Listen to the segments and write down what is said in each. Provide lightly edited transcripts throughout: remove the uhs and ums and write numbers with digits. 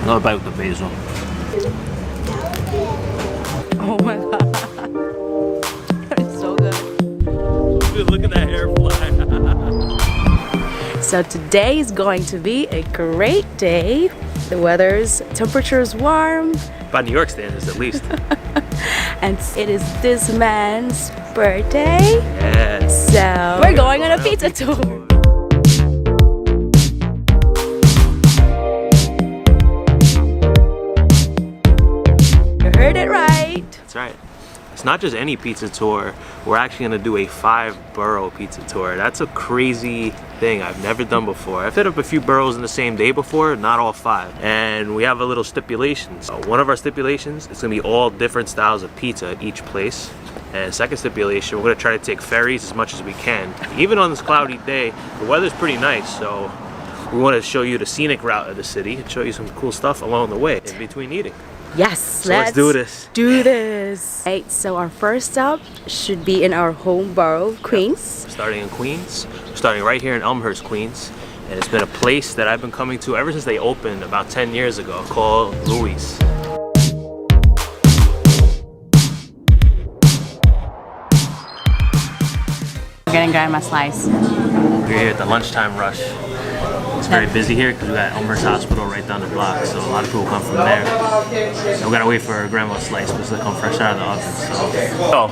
Another bite with the basil. Oh my god. It's so good. Dude, look at that air fly. So today is going to be a great day. The weather's temperature is warm. By New York standards, at least. And it is this man's birthday. Yes. So we're going on a pizza tour. You heard it right. That's right. It's not just any pizza tour. We're actually gonna do a 5-borough pizza tour. That's a crazy thing I've never done before. I've hit up a few boroughs in the same day before, not all 5. And we have a little stipulation. So one of our stipulations is gonna be all different styles of pizza at each place. And second stipulation, we're gonna try to take ferries as much as we can. Even on this cloudy day, the weather's pretty nice, so we wanna show you the scenic route of the city and show you some cool stuff along the way in between eating. Yes, So let's do this. Do this. Right, so our first stop should be in our home borough, Queens. Starting in Queens. We're starting right here in Elmhurst, Queens. And it's been a place that I've been coming to ever since they opened about 10 years ago, called Louis. We're getting grandma slice. We're here at the lunchtime rush. It's very busy here because we got Elmhurst Hospital right down the block, so a lot of people come from there. And we gotta wait for grandma's slice because they come fresh out of the oven. So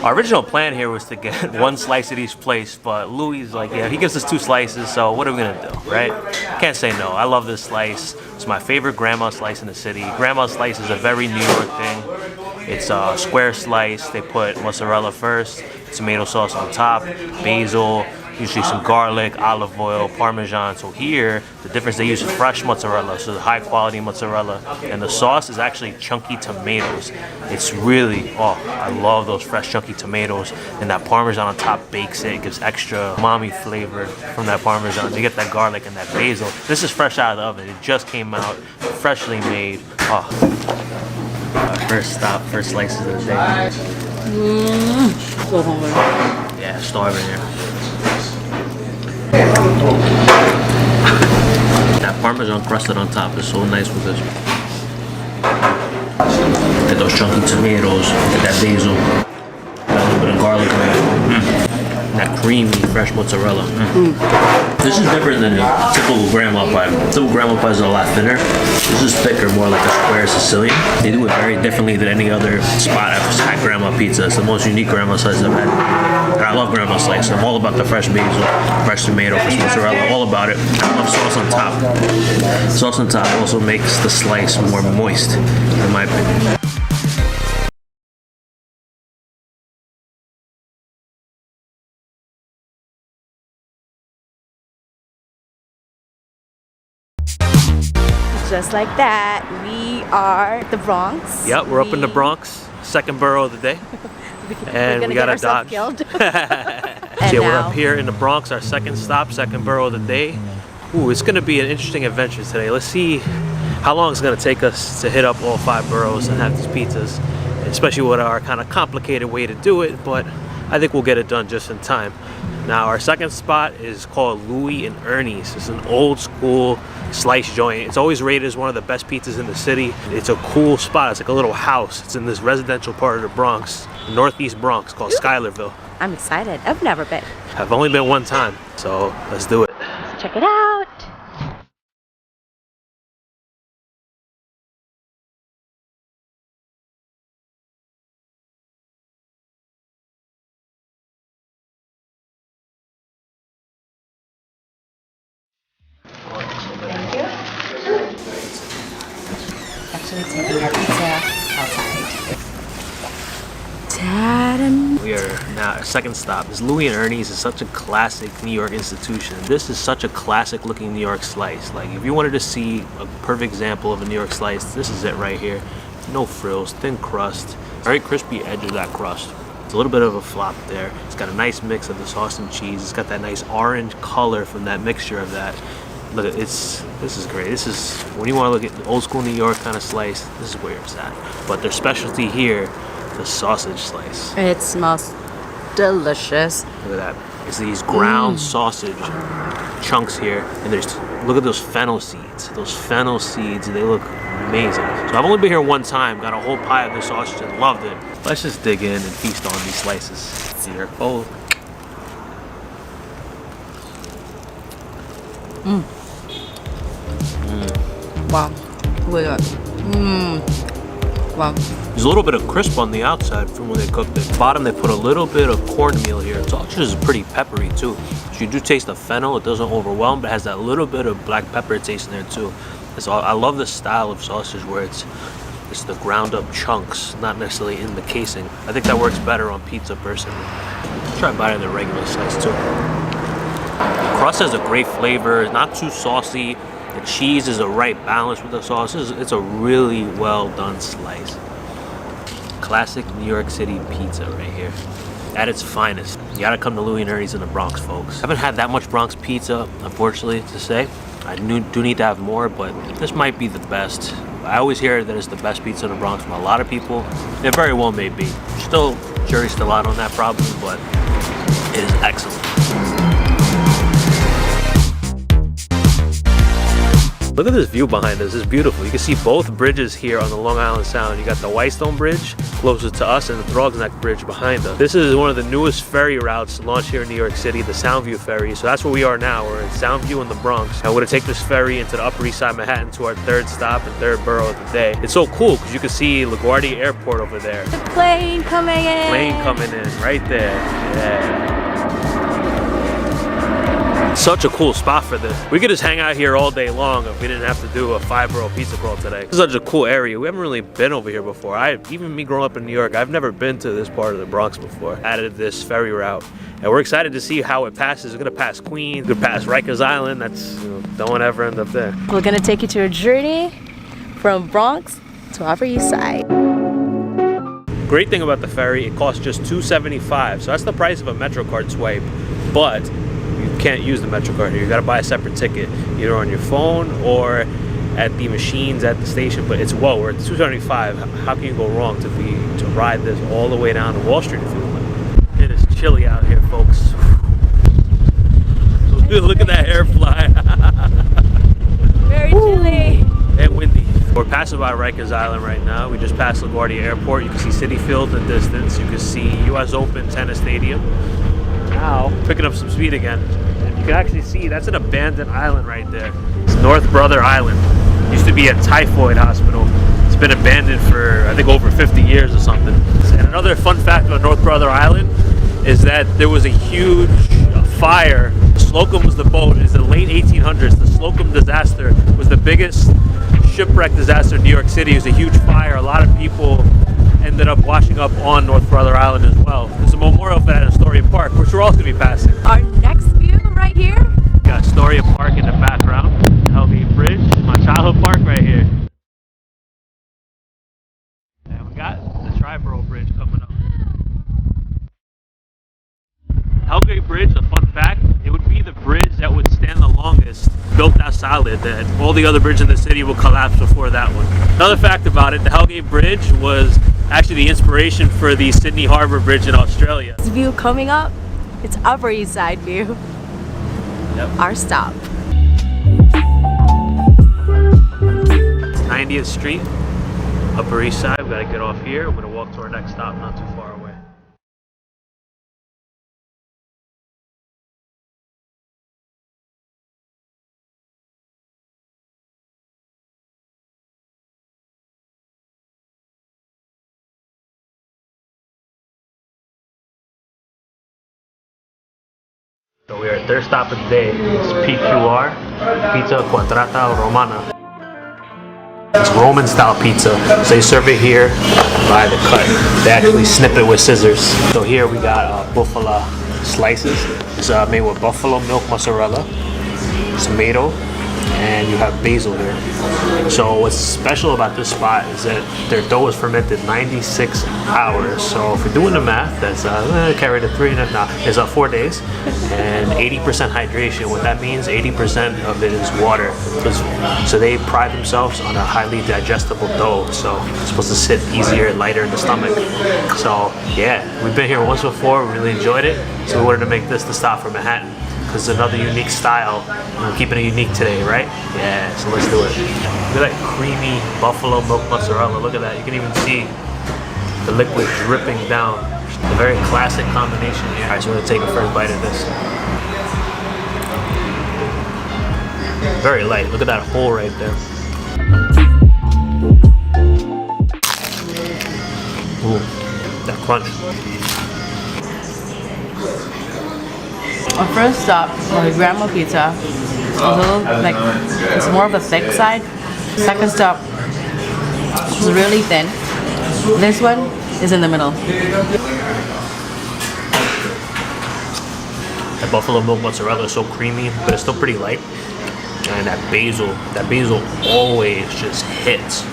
our original plan here was to get 1 slice at each place, but Louis is like, yeah, he gives us 2 slices, so what are we gonna do, right? Can't say no. I love this slice. It's my favorite grandma slice in the city. Grandma slice is a very New York thing. It's a square slice. They put mozzarella first, tomato sauce on top, basil, usually some garlic, olive oil, Parmesan. So here, the difference, they use fresh mozzarella, so the high quality mozzarella. And the sauce is actually chunky tomatoes. It's really, oh, I love those fresh chunky tomatoes. And that Parmesan on top bakes it. It gives extra umami flavor from that Parmesan. You get that garlic and that basil. This is fresh out of the oven. It just came out, freshly made. Oh. First stop, first slices of the day. So hungry. Yeah, starving here. That Parmesan crusted on top is so nice with this. Get those chunky tomatoes, get that basil, got a little bit of garlic in it. That creamy, fresh mozzarella. This is different than a typical grandma pie. Typical grandma pies are a lot thinner. This is thicker, more like a square Sicilian. They do it very differently than any other spot I've had grandma pizza. It's the most unique grandma slice I've had. And I love grandma slice. I'm all about the fresh basil, fresh tomato, fresh mozzarella, all about it. I love sauce on top. Sauce on top also makes the slice more moist, in my opinion. Just like that, we are the Bronx. Yep, we're up in the Bronx, 2nd borough of the day. And we got a Dodge. So yeah, we're up here in the Bronx, our 2nd stop, 2nd borough of the day. Ooh, it's gonna be an interesting adventure today. Let's see how long it's gonna take us to hit up all 5 boroughs and have these pizzas, especially with our kind of complicated way to do it, but I think we'll get it done just in time. Now, our 2nd spot is called Louis and Ernie's. It's an old school slice joint. It's always rated as one of the best pizzas in the city. It's a cool spot. It's like a little house. It's in this residential part of the Bronx, northeast Bronx, called Schuylerville. I'm excited. I've never been. I've only been one time, so let's do it. Let's check it out. Actually taking our pizza outside. We are now our 2nd stop. Is Louis and Ernie's. Is such a classic New York institution. This is such a classic looking New York slice. Like if you wanted to see a perfect example of a New York slice, this is it right here. No frills, thin crust, very crispy edge of that crust. It's a little bit of a flop there. It's got a nice mix of the sauce and cheese. It's got that nice orange color from that mixture of that. Look, this is great. This is, when you want to look at the old school New York kind of slice, this is where it's at. But their specialty here, the sausage slice. It smells delicious. Look at that. It's these ground sausage chunks here, and there's, look at those fennel seeds. Those fennel seeds, they look amazing. So I've only been here one time, got a whole pie of this sausage and loved it. Let's just dig in and feast on these slices. Here. Oh. Wow. Look at that. Wow. There's a little bit of crisp on the outside from when they cooked it. Bottom, they put a little bit of cornmeal here. Sausage is pretty peppery too. So you do taste the fennel. It doesn't overwhelm, but it has that little bit of black pepper taste in there too. So I love this style of sausage where it's the ground up chunks, not necessarily in the casing. I think that works better on pizza personally. Try biting the regular slice too. The crust has a great flavor. It's not too saucy. The cheese is the right balance with the sauce. It's a really well done slice. Classic New York City pizza right here. At its finest. You gotta come to Louie and Ernie's in the Bronx, folks. I haven't had that much Bronx pizza, unfortunately, to say. I do need to have more, but this might be the best. I always hear that it's the best pizza in the Bronx from a lot of people. It very well may be. Still, jury's still out on that probably, but it is excellent. Look at this view behind us. It's beautiful. You can see both bridges here on the Long Island Sound. You got the Whitestone Bridge closest to us and the Throgs Neck Bridge behind us. This is one of the newest ferry routes launched here in New York City, the Soundview Ferry. So that's where we are now. We're in Soundview in the Bronx. And we're gonna take this ferry into the Upper East Side Manhattan to our third stop and third borough of the day. It's so cool because you can see LaGuardia Airport over there. The plane coming in. Plane coming in right there. Yeah. Such a cool spot for this. We could just hang out here all day long if we didn't have to do a 5-borough pizza crawl today. This is such a cool area. We haven't really been over here before. Even me growing up in New York, I've never been to this part of the Bronx before. Added this ferry route. And we're excited to see how it passes. We're gonna pass Queens, we're gonna pass Rikers Island. That's, don't want to ever end up there. We're gonna take you to a journey from Bronx to Upper East Side. Great thing about the ferry, it costs just $2.75. So that's the price of a MetroCard swipe. But you can't use the MetroCard here. You gotta buy a separate ticket, either on your phone or at the machines at the station. But it's well worth $2.75. How can you go wrong to ride this all the way down to Wall Street if you want? It is chilly out here, folks. Look at that air fly. Very chilly. And windy. We're passing by Rikers Island right now. We just passed LaGuardia Airport. You can see Citi Field in the distance. You can see US Open Tennis Stadium. Now, picking up some speed again. And you can actually see that's an abandoned island right there. It's North Brother Island. It used to be a typhoid hospital. It's been abandoned for, I think, over 50 years or something. And another fun fact about North Brother Island is that there was a huge fire. Slocum was the boat. It's the late 1800s. The Slocum disaster was the biggest shipwreck disaster in New York City. It was a huge fire. A lot of people ended up washing up on North Brother Island as well. There's a memorial for that in Astoria Park, which we're also going to be passing. Our next view right here. We got Astoria Park in the background. Hellgate Bridge, my childhood park right here. And we got the Triborough Bridge coming up. Hellgate Bridge, a fun fact, it would be the bridge that would stand the longest, built that solid, that all the other bridges in the city will collapse before that one. Another fact about it, the Hellgate Bridge was actually the inspiration for the Sydney Harbour Bridge in Australia. This view coming up, it's Upper East Side view. Yep. Our stop. 90th Street, Upper East Side. We gotta get off here. We're gonna walk to our next stop, not too far away. So we are at third stop of the day. It's PQR, Pizza Quadrata Romana. It's Roman style pizza. So they serve it here by the cut. They actually snip it with scissors. So here we got buffalo slices. It's made with buffalo milk mozzarella, tomato, and you have basil here. So what's special about this spot is that their dough is fermented 96 hours. So if you're doing the math, that's carry the 4 days and 80% hydration. What that means, 80% of it is water. So they pride themselves on a highly digestible dough. So it's supposed to sit easier, lighter in the stomach. So yeah, we've been here once before, we really enjoyed it. So we wanted to make this the stop for Manhattan. because it's another unique style. We're keeping it unique today, right? Yeah, so let's do it. Look at that creamy buffalo milk mozzarella. Look at that. You can even see the liquid dripping down. A very classic combination here. All right, so we're gonna take a first bite of this. Very light. Look at that hole right there. Ooh, that crunch. Our first stop was grandma pizza. It's a little like it's more of a thick side. Second stop was really thin. This one is in the middle. That buffalo milk mozzarella is so creamy, but it's still pretty light. And that basil always just hits.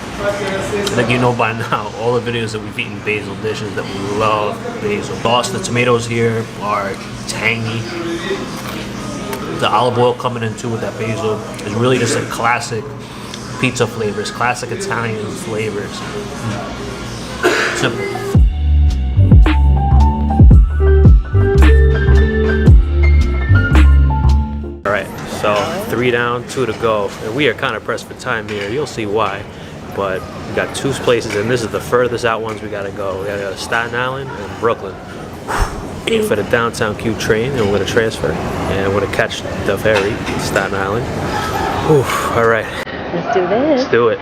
Like you know by now, all the videos that we've eaten basil dishes that we love basil. Sauce, the tomatoes here are tangy. The olive oil coming in too with that basil is really just a classic pizza flavors, classic Italian flavors. Simple. All right, so 3 down, 2 to go. And we are kind of pressed for time here. You'll see why. But we got 2 places, and this is the furthest out ones we gotta go. We gotta go to Staten Island and Brooklyn. Waiting for the downtown Q train, and we're gonna transfer. And we're gonna catch the ferry to Staten Island. Whew, all right. Let's do this. Let's do it.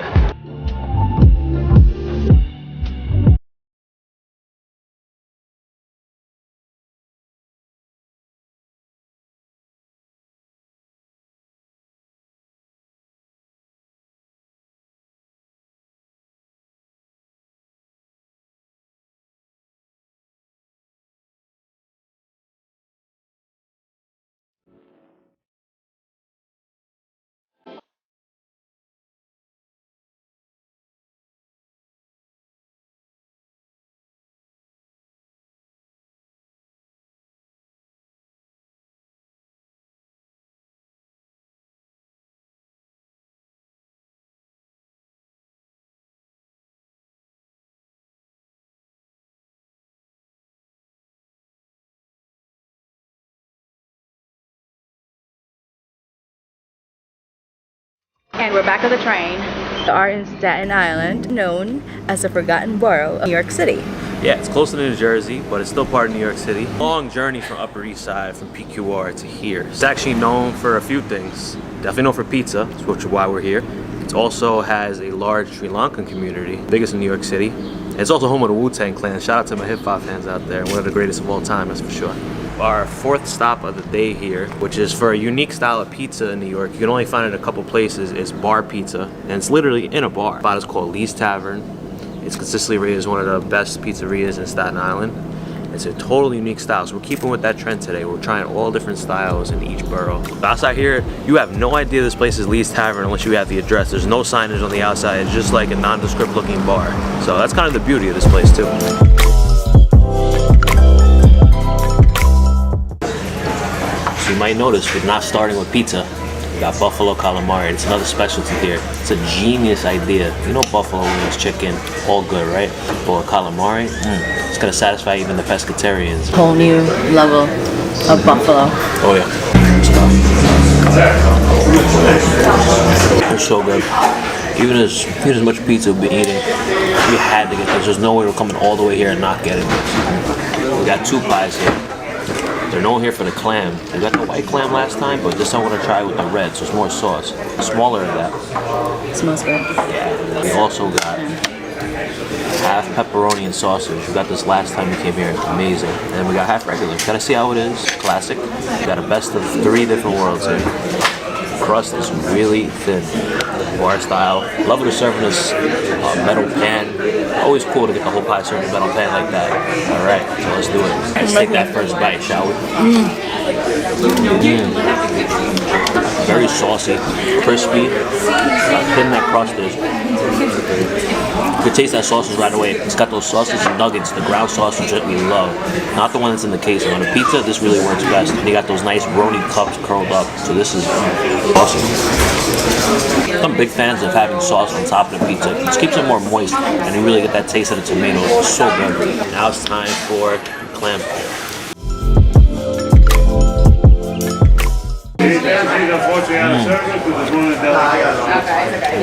And we're back at the train. We are in Staten Island, known as the Forgotten Borough of New York City. Yeah, it's closer to New Jersey, but it's still part of New York City. Long journey from Upper East Side, from PQR to here. It's actually known for a few things. Definitely known for pizza, which is why we're here. It also has a large Sri Lankan community, biggest in New York City. And it's also home of the Wu-Tang Clan. Shout out to my hip-hop fans out there. One of the greatest of all time, that's for sure. Our 4th stop of the day here, which is for a unique style of pizza in New York. You can only find it in a couple places. It's bar pizza, and it's literally in a bar. The spot is called Lee's Tavern. It's consistently rated as one of the best pizzerias in Staten Island. It's a totally unique style, so we're keeping with that trend today. We're trying all different styles in each borough. Outside here, you have no idea this place is Lee's Tavern unless you have the address. There's no signage on the outside. It's just like a nondescript looking bar. So that's kind of the beauty of this place too. So you might notice we're not starting with pizza. We got buffalo calamari. It's another specialty here. It's a genius idea. You know buffalo wings, chicken, all good, right? But calamari, it's gonna satisfy even the pescatarians. Whole new level of buffalo. Oh yeah. It's so good. Even as much pizza we've been eating, we had to get this. There's no way we're coming all the way here and not getting this. We got 2 pies here. They're known here for the clam. We got the white clam last time, but this time we're gonna try with the red, so it's more sauce. Smaller than that. It smells good. Yeah. We also got half pepperoni and sausage. We got this last time we came here. It's amazing. And then we got half regular. Gotta see how it is. Classic. We got a best of 3 different worlds here. The crust is really thin. Bar style. Love that they're serving this metal pan. Always cool to get the whole pie served in a metal pan like that. All right, so let's do it. Let's take that first bite, shall we? Very saucy, crispy. How thin that crust is. You can taste that sausage right away. It's got those sausage nuggets, the ground sausage that we love. Not the one that's in the casing. On a pizza, this really works best. And you got those nice roni cups curled up. So this is awesome. I'm big fans of having sauce on top of the pizza. It just keeps it more moist, and you really get that taste of the tomatoes. It's so good. Now it's time for clam.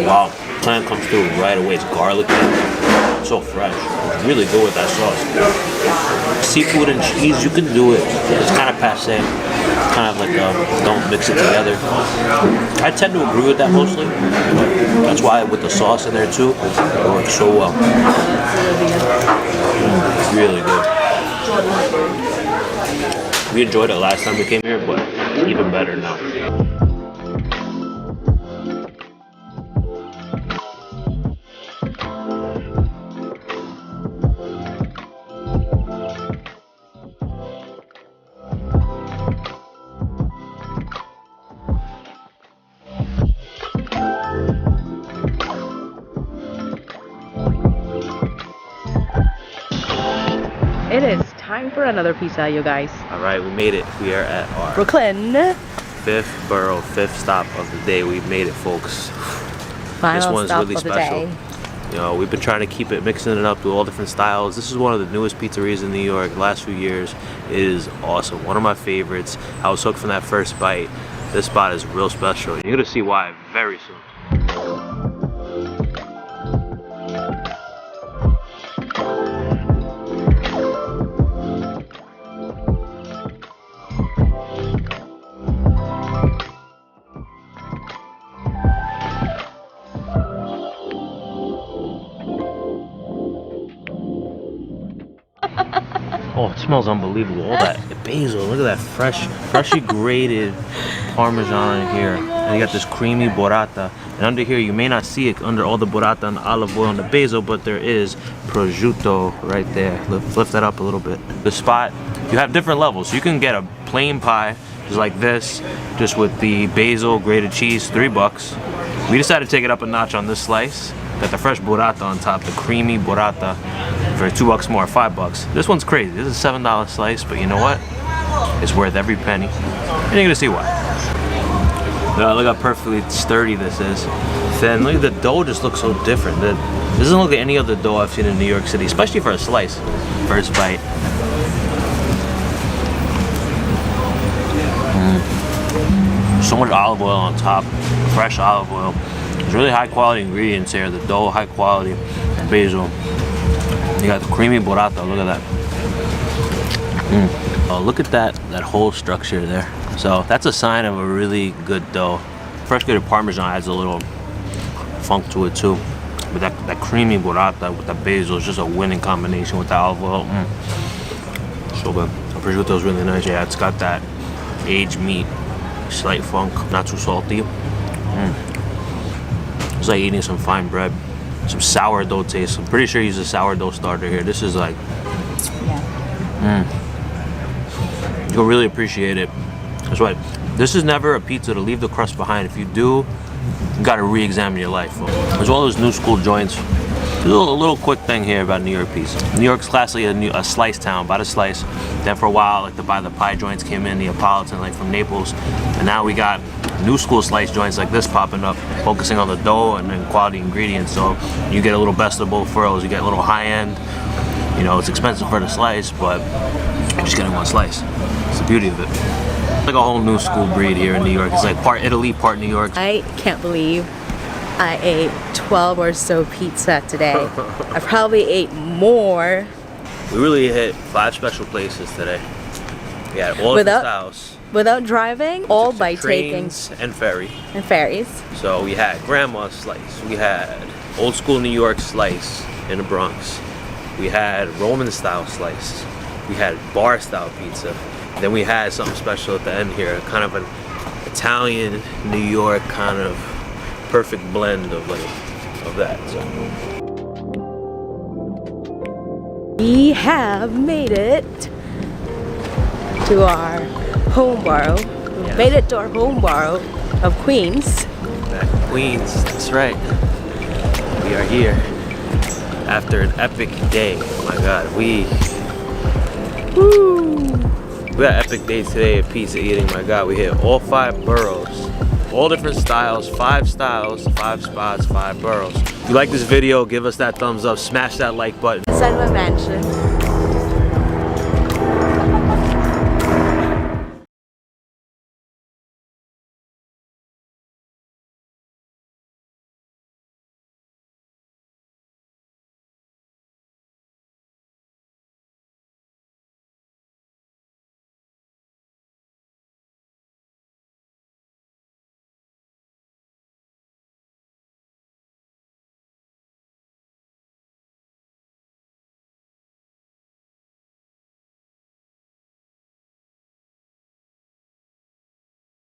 Wow, plant comes through right away. It's garlicky, so fresh. It's really good with that sauce. Seafood and cheese, you can do it. It's kind of passe. It's kind of like don't mix it together. I tend to agree with that mostly. That's why with the sauce in there too, it works so well. It's really good. We enjoyed it last time we came here, but even better now. It is time for another pizza, you guys. All right, we made it. We are at our Brooklyn. 5th borough, 5th stop of the day. We made it, folks. Final this one's stop really of the special. day. You know, we've been trying to keep it, mixing it up to all different styles. This is one of the newest pizzerias in New York. The last few years, it is awesome. One of my favorites. I was hooked from that first bite. This spot is real special. You're gonna see why very soon. Oh, it smells unbelievable. All that basil, look at that freshly grated Parmesan in here. And you got this creamy burrata. And under here, you may not see it under all the burrata and the olive oil and the basil, but there is prosciutto right there. Lift that up a little bit. The spot, you have different levels. So you can get a plain pie, just like this, just with the basil, grated cheese, $3. We decided to take it up a notch on this slice. Got the fresh burrata on top, the creamy burrata for $2 more, $5. This one's crazy. This is a $7 slice, but you know what? It's worth every penny. And you're gonna see why. Look how perfectly sturdy this is. Then look at the dough, just looks so different. This doesn't look like any other dough I've seen in New York City, especially for a slice. First bite. So much olive oil on top, fresh olive oil. There's really high quality ingredients here. The dough, high quality, basil. You got the creamy burrata, look at that. Look at that whole structure there. So that's a sign of a really good dough. Fresh grated Parmesan adds a little funk to it too. But that creamy burrata with the basil is just a winning combination with the olive oil. So good. The prosciutto is really nice. Yeah, it's got that aged meat, slight funk, not too salty. It's like eating some fine bread. Some sourdough taste. I'm pretty sure he's a sourdough starter here. This is like, you'll really appreciate it. That's right. This is never a pizza to leave the crust behind. If you do, you gotta re-examine your life. There's all those new school joints. There's a little quick thing here about New York pizza. New York's classically a slice town, about a slice. Then for a while, like the pie joints came in, Neapolitan, like from Naples. And now we got new school slice joints like this popping up, focusing on the dough and then quality ingredients. So you get a little best of both worlds. You get a little high end. You know, it's expensive for the slice, but you're just getting one slice. It's the beauty of it. It's like a whole new school breed here in New York. It's like part Italy, part New York. I can't believe I ate 12 or so pizza today. I probably ate more. We really hit 5 special places today. We had all different styles. Without driving, all by taking trains and ferries. So we had grandma's slice. We had old school New York slice in the Bronx. We had Roman style slice. We had bar style pizza. Then we had something special at the end here, kind of an Italian, New York kind of perfect blend of that. So. We have made it to our home borough. We made it to our home borough of Queens. Back in Queens, that's right. We are here after an epic day. Oh my God, we had an epic day today of pizza eating. My God, we hit all 5 boroughs. All different styles, 5 styles, 5 spots, 5 boroughs. If you like this video, give us that thumbs up, smash that like button. Inside my mansion.